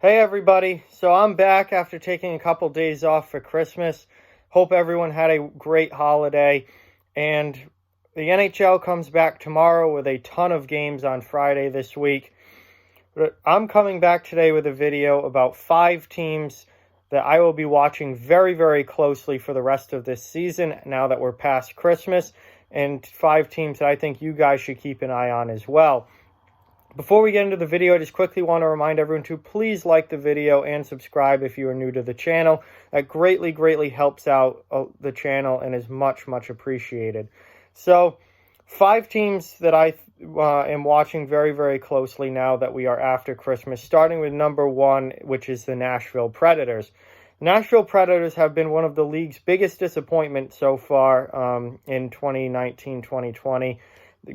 Hey everybody, so I'm back after taking a couple days off for Christmas. Hope everyone had a great holiday, and the NHL comes back tomorrow with a ton of games on Friday this week. But I'm coming back today with a video about 5 teams that I will be watching very, very closely for the rest of this season now that we're past Christmas, and 5 teams that I think you guys should keep an eye on as well. Before we get into the video, I just quickly want to remind everyone to please like the video and subscribe if you are new to the channel. That greatly, greatly helps out the channel and is much, much appreciated. So, 5 teams that I am watching very, very closely now that we are after Christmas, starting with number 1, which is the Nashville Predators. Nashville Predators have been one of the league's biggest disappointments so far in 2019-2020.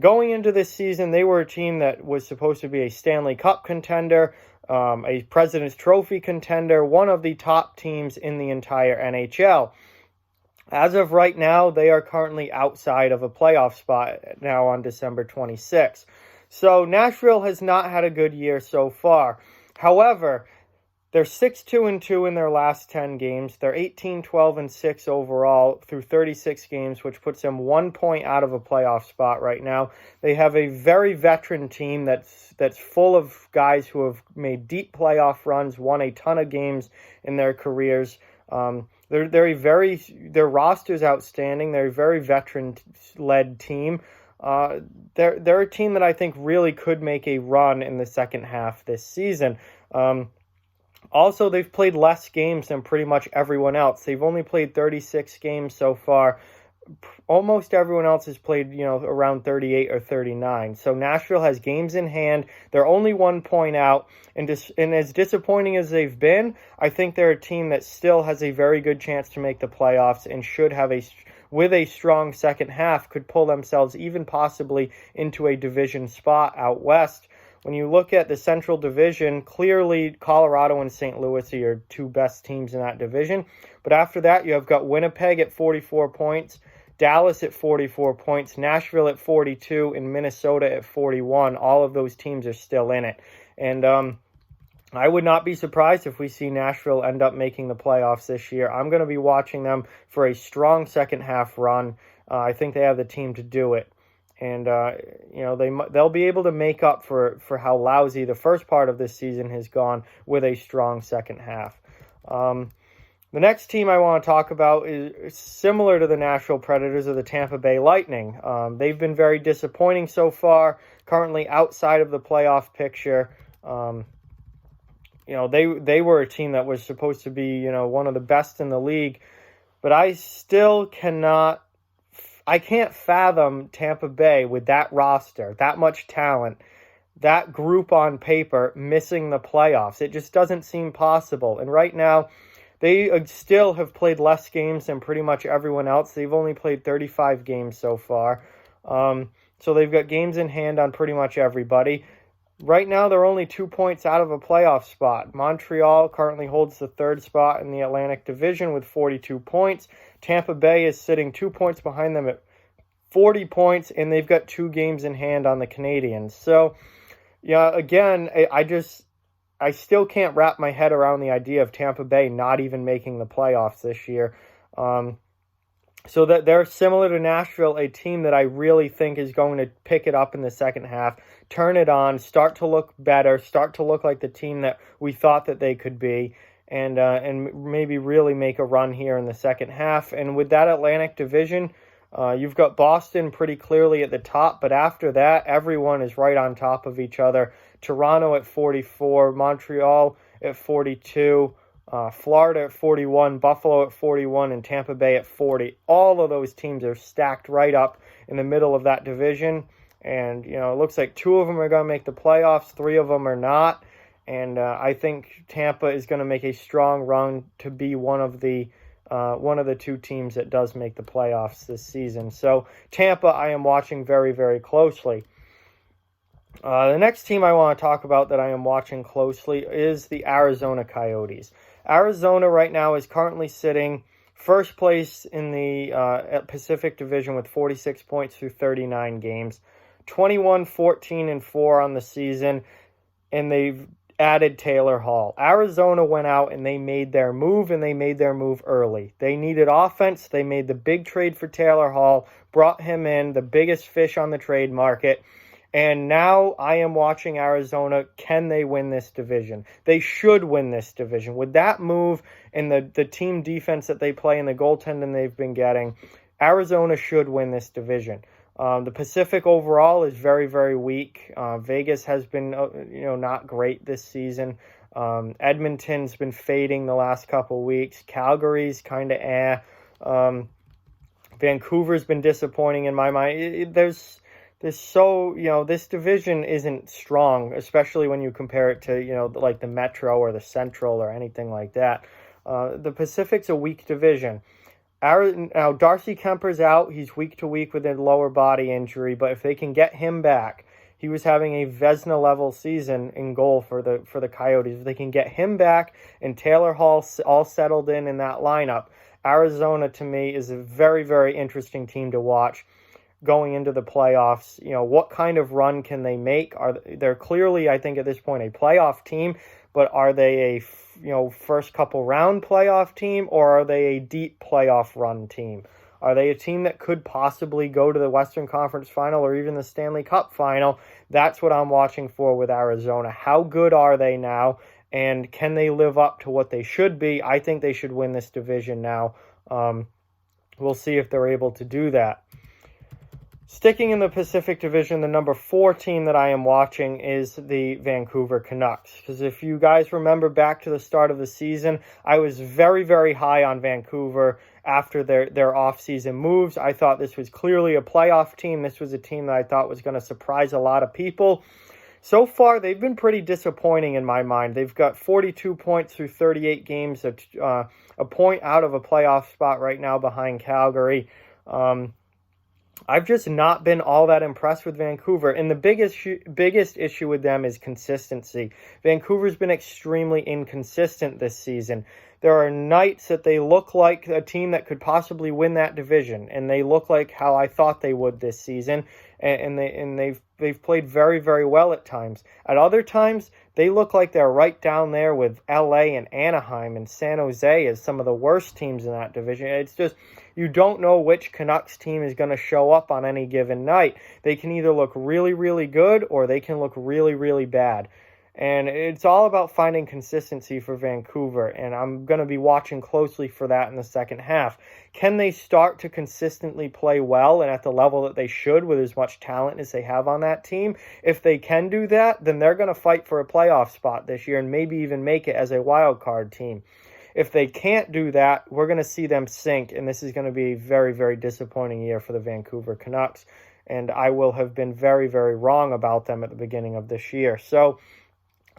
Going into this season, they were a team that was supposed to be a Stanley Cup contender, a President's Trophy contender, one of the top teams in the entire NHL. As of right now, they are currently outside of a playoff spot now on December 26th. So Nashville has not had a good year so far. However, they're 6-2-2 in their last 10 games. They're 18-12-6 overall through 36 games, which puts them 1 point out of a playoff spot right now. They have a very veteran team that's full of guys who have made deep playoff runs, won a ton of games in their careers. Their roster's outstanding. They're a very veteran-led team. They're a team that I think really could make a run in the second half this season. Also, they've played less games than pretty much everyone else. They've only played 36 games so far. Almost everyone else has played, around 38 or 39. So Nashville has games in hand. They're only 1 point out. And as disappointing as they've been, I think they're a team that still has a very good chance to make the playoffs and should have with a strong second half, could pull themselves even possibly into a division spot out west. When you look at the Central Division, clearly Colorado and St. Louis are your 2 best teams in that division. But after that, you have got Winnipeg at 44 points, Dallas at 44 points, Nashville at 42, and Minnesota at 41. All of those teams are still in it. And I would not be surprised if we see Nashville end up making the playoffs this year. I'm going to be watching them for a strong second half run. I think they have the team to do it. And, they'll be able to make up for how lousy the first part of this season has gone with a strong second half. The next team I want to talk about is similar to the Nashville Predators, or the Tampa Bay Lightning. They've been very disappointing so far, currently outside of the playoff picture. They were a team that was supposed to be, one of the best in the league, but I can't fathom Tampa Bay with that roster, that much talent, that group on paper missing the playoffs. It just doesn't seem possible. And right now, they still have played less games than pretty much everyone else. They've only played 35 games so far. So they've got games in hand on pretty much everybody. Right now, they're only 2 points out of a playoff spot. Montreal currently holds the 3rd spot in the Atlantic Division with 42 points. Tampa Bay is sitting 2 points behind them at 40 points, and they've got 2 games in hand on the Canadiens. So, again, I still can't wrap my head around the idea of Tampa Bay not even making the playoffs this year. So that they're similar to Nashville, a team that I really think is going to pick it up in the second half, turn it on, start to look better, start to look like the team that we thought that they could be, and maybe really make a run here in the second half. And with that Atlantic Division, you've got Boston pretty clearly at the top, but after that, everyone is right on top of each other. Toronto at 44, Montreal at 42, Florida at 41, Buffalo at 41, and Tampa Bay at 40. All of those teams are stacked right up in the middle of that division. And, it looks like 2 of them are going to make the playoffs, 3 of them are not. And I think Tampa is going to make a strong run to be one of the 2 teams that does make the playoffs this season. So Tampa, I am watching very, very closely. The next team I want to talk about that I am watching closely is the Arizona Coyotes. Arizona right now is currently sitting first place in the Pacific Division with 46 points through 39 games, 21-14-4 on the season, and they've added Taylor Hall. Arizona went out and they made their move, and they made their move early. They needed offense. They made the big trade for Taylor Hall, brought him in, the biggest fish on the trade market. And now I am watching Arizona. Can they win this division? They should win this division. With that move and the team defense that they play and the goaltending they've been getting, Arizona should win this division. The Pacific overall is very, very weak. Vegas has been, not great this season. Edmonton's been fading the last couple weeks. Calgary's kind of Vancouver's been disappointing in my mind. There's this division isn't strong, especially when you compare it to, like the Metro or the Central or anything like that. The Pacific's a weak division. Now, Darcy Kemper's out. He's week to week with a lower body injury, but if they can get him back, he was having a Vezina-level season in goal for the Coyotes. If they can get him back and Taylor Hall all settled in that lineup, Arizona, to me, is a very, very interesting team to watch going into the playoffs. What kind of run can they make? They're clearly, I think, at this point, a playoff team, but are they a first couple round playoff team, or are they a deep playoff run team? Are they a team that could possibly go to the Western Conference Final or even the Stanley Cup Final? That's what I'm watching for with Arizona. How good are they now, and can they live up to what they should be? I think they should win this division now. We'll see if they're able to do that. Sticking in the Pacific Division, the number 4 team that I am watching is the Vancouver Canucks. Because if you guys remember back to the start of the season, I was very, very high on Vancouver after their off-season moves. I thought this was clearly a playoff team. This was a team that I thought was going to surprise a lot of people. So far, they've been pretty disappointing in my mind. They've got 42 points through 38 games, a point out of a playoff spot right now behind Calgary. I've just not been all that impressed with Vancouver, and the biggest issue with them is consistency. Vancouver's been extremely inconsistent this season. There are nights that they look like a team that could possibly win that division, and they look like how I thought they would this season, and they've played very, very well at times. At other times, they look like they're right down there with LA and Anaheim and San Jose as some of the worst teams in that division. It's just, you don't know which Canucks team is going to show up on any given night. They can either look really, really good or they can look really, really bad. And it's all about finding consistency for Vancouver, and I'm going to be watching closely for that in the second half. Can they start to consistently play well and at the level that they should with as much talent as they have on that team? If they can do that, then they're going to fight for a playoff spot this year and maybe even make it as a wild card team. If they can't do that, we're going to see them sink, and this is going to be a very, very disappointing year for the Vancouver Canucks, and I will have been very, very wrong about them at the beginning of this year. So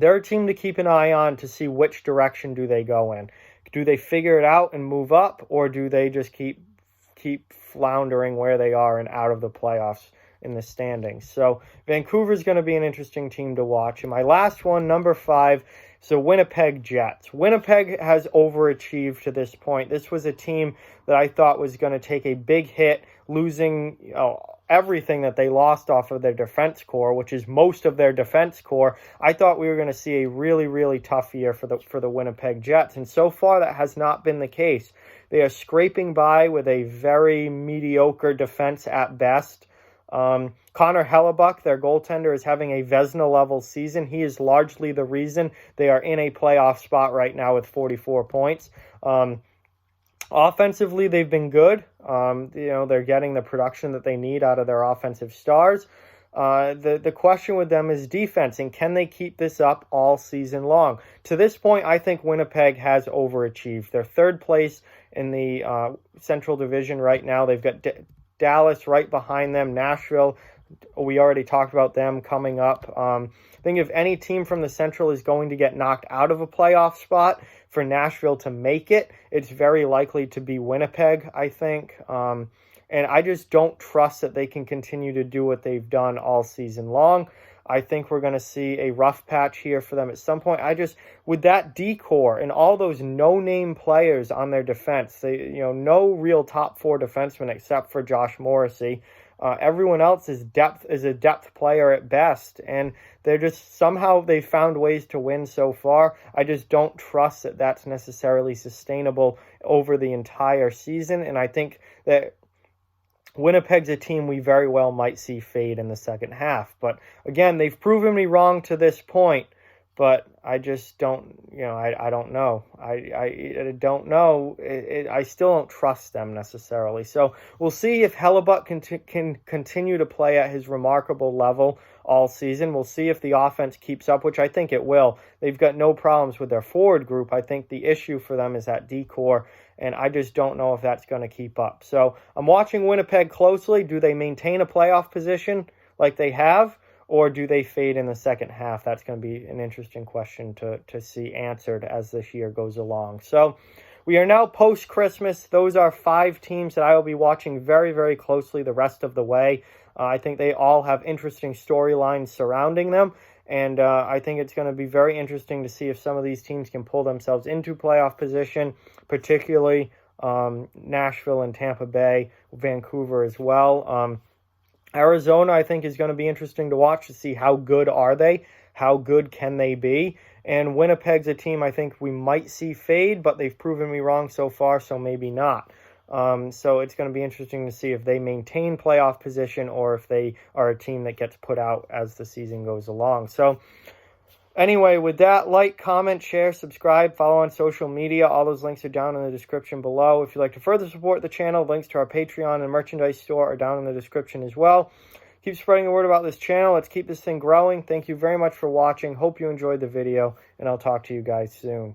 they're a team to keep an eye on to see which direction do they go in. Do they figure it out and move up, or do they just keep floundering where they are and out of the playoffs in the standings? So Vancouver's going to be an interesting team to watch. And my last one, number 5, so Winnipeg Jets. Winnipeg has overachieved to this point. This was a team that I thought was going to take a big hit, losing everything that they lost off of their defense core, which is most of their defense core. I thought we were going to see a really, really tough year for the Winnipeg Jets, and so far that has not been the case. They are scraping by with a very mediocre defense at best. Connor Hellebuck, their goaltender, is having a Vezina-level season. He is largely the reason they are in a playoff spot right now with 44 points. Offensively, they've been good. They're getting the production that they need out of their offensive stars. The question with them is defense, and can they keep this up all season long? To this point, I think Winnipeg has overachieved. They're third place in the Central Division right now. They've got Dallas right behind them, Nashville. We already talked about them coming up. I think if any team from the Central is going to get knocked out of a playoff spot for Nashville to make it, it's very likely to be Winnipeg, I think. And I just don't trust that they can continue to do what they've done all season long. I think we're going to see a rough patch here for them at some point. With that D-core and all those no-name players on their defense, no real top 4 defensemen except for Josh Morrissey. Everyone else is a depth player at best, and they're just somehow they found ways to win so far. I just don't trust that that's necessarily sustainable over the entire season, and I think that Winnipeg's a team we very well might see fade in the second half. But again, they've proven me wrong to this point. But I just don't, I don't know. I don't know. I still don't trust them necessarily. So we'll see if Hellebuck can continue to play at his remarkable level all season. We'll see if the offense keeps up, which I think it will. They've got no problems with their forward group. I think the issue for them is that D-core, and I just don't know if that's going to keep up. So I'm watching Winnipeg closely. Do they maintain a playoff position like they have? Or do they fade in the second half? That's going to be an interesting question to see answered as this year goes along. So we are now post-Christmas. Those are 5 teams that I will be watching very, very closely the rest of the way. I think they all have interesting storylines surrounding them. And I think it's going to be very interesting to see if some of these teams can pull themselves into playoff position, particularly Nashville and Tampa Bay, Vancouver as well. Arizona, I think, is going to be interesting to watch to see how good are they, how good can they be. And Winnipeg's a team I think we might see fade, but they've proven me wrong so far, so maybe not. So it's going to be interesting to see if they maintain playoff position or if they are a team that gets put out as the season goes along. So anyway, with that, like, comment, share, subscribe, follow on social media. All those links are down in the description below. If you'd like to further support the channel, links to our Patreon and merchandise store are down in the description as well. Keep spreading the word about this channel. Let's keep this thing growing. Thank you very much for watching. Hope you enjoyed the video, and I'll talk to you guys soon.